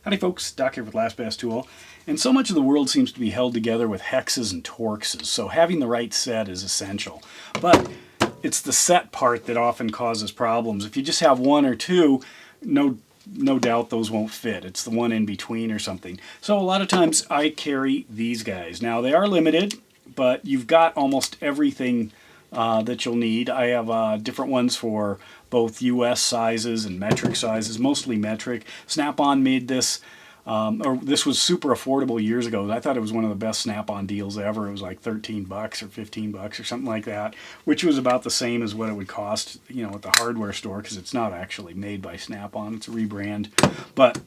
Howdy folks, Doc here with Last Best Tool. And so much of the world seems to be held together with hexes and torxes, so having the right set is essential. But it's the set part that often causes problems. If you just have one or two, no doubt those won't fit. It's the one in between or something. So a lot of times I carry these guys. Now they are limited, but you've got almost everything that you'll need. I have different ones for both US sizes and metric sizes, mostly metric. Snap-on made this, or this was super affordable years ago. I thought it was one of the best Snap-on deals ever. It was like 13 bucks or 15 bucks or something like that, which was about the same as what it would cost, you know, at the hardware store, because it's not actually made by Snap-on. It's a rebrand. But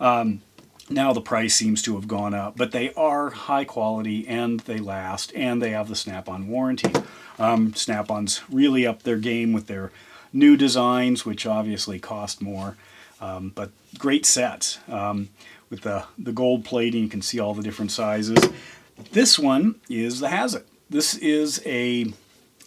now the price seems to have gone up, but they are high quality and they last, and they have the Snap-on warranty. Snap-on's really up their game with their new designs, which obviously cost more, but great sets. With the gold plating, you can see all the different sizes. This one is the Hazet. This is a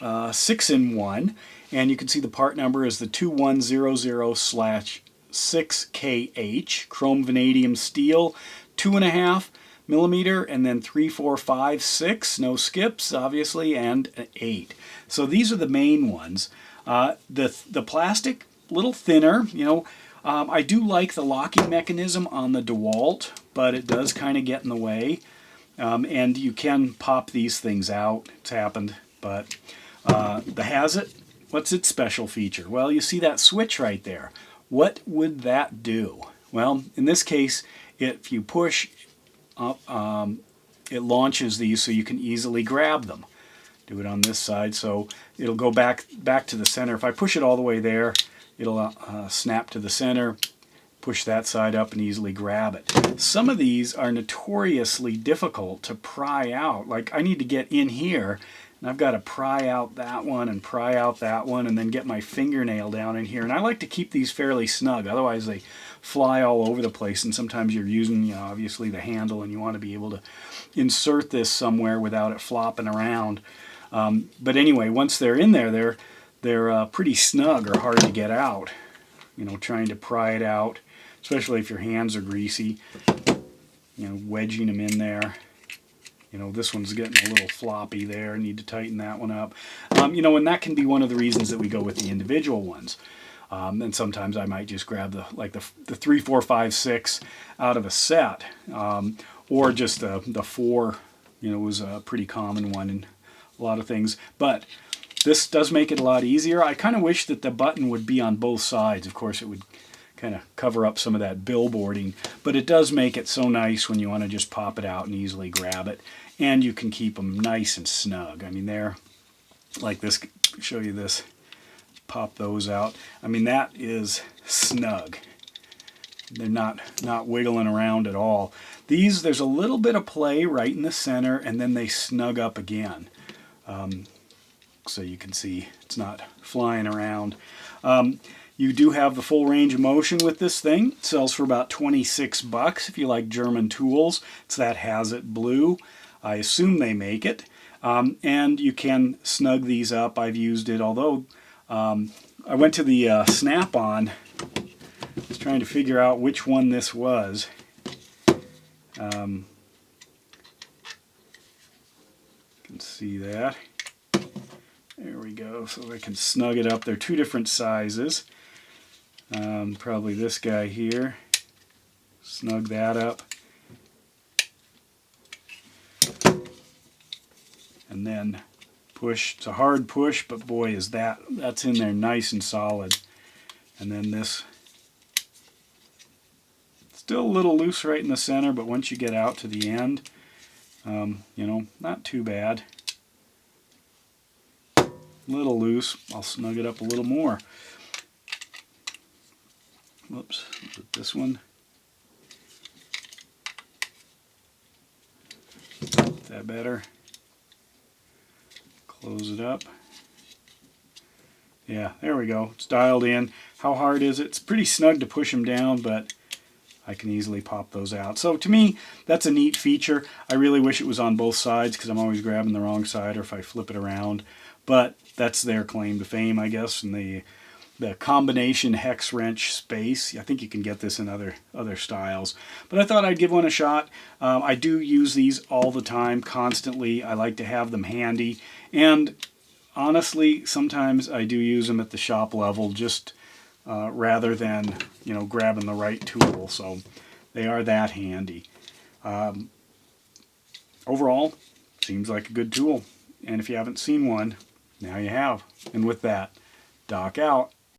6-in-1, and you can see the part number is the 2100/6KH, chrome vanadium steel, 2.5 millimeter, and then 3, 4, 5, 6, no skips obviously, and an 8. So these are the main ones. The plastic, a little thinner, you know. I do like the locking mechanism on the DeWalt, but it does kind of get in the way. And you can pop these things out. It's happened. But the Hazet, what's its special feature? Well, you see that switch right there. What would that do? Well, in this case, if you push up, it launches these so you can easily grab them. Do it on this side, so it'll go back to the center. If I push it all the way there, it'll snap to the center, push that side up and easily grab it. Some of these are notoriously difficult to pry out. Like I need to get in here and I've got to pry out that one and pry out that one and then get my fingernail down in here. And I like to keep these fairly snug, otherwise they fly all over the place, and sometimes you're using, you know, obviously the handle, and you want to be able to insert this somewhere without it flopping around. But anyway, once they're in there, they're pretty snug or hard to get out. You know, trying to pry it out, especially if your hands are greasy. You know, wedging them in there. You know, this one's getting a little floppy there. Need to tighten that one up. You know, and that can be one of the reasons that we go with the individual ones. And sometimes I might just grab the 3, 4, 5, 6 out of a set, or just the 4. You know, was a pretty common one in a lot of things. But this does make it a lot easier. I kind of wish that the button would be on both sides. Of course, it would kind of cover up some of that billboarding, but it does make it so nice when you want to just pop it out and easily grab it. And you can keep them nice and snug. I mean, they're like this. Show you this. Pop those out. I mean, that is snug. They're not wiggling around at all. These, there's a little bit of play right in the center, and then they snug up again. So you can see it's not flying around. You do have the full range of motion with this thing. It sells for about 26 bucks if you like German tools. It's that Hazet blue. I assume they make it. And you can snug these up. I've used it, although I went to the Snap-on. I was trying to figure out which one this was. You can see that. There we go, so I can snug it up. They're two different sizes. Probably this guy here. Snug that up. And then push. It's a hard push, but boy is that's in there nice and solid. And then this, still a little loose right in the center, but once you get out to the end, you know, not too bad. A little loose. I'll snug it up a little more. Whoops, this one. Is that better? Close it up. Yeah, there we go. It's dialed in. How hard is it? It's pretty snug to push them down, but I can easily pop those out. So to me, that's a neat feature. I really wish it was on both sides because I'm always grabbing the wrong side, or if I flip it around. But that's their claim to fame, I guess, and the combination hex wrench space. I think you can get this in other styles, but I thought I'd give one a shot. I do use these all the time, constantly. I like to have them handy, and honestly, sometimes I do use them at the shop level, just rather than, you know, grabbing the right tool. So they are that handy. Overall, seems like a good tool, and if you haven't seen one, now you have. And with that, Doc out.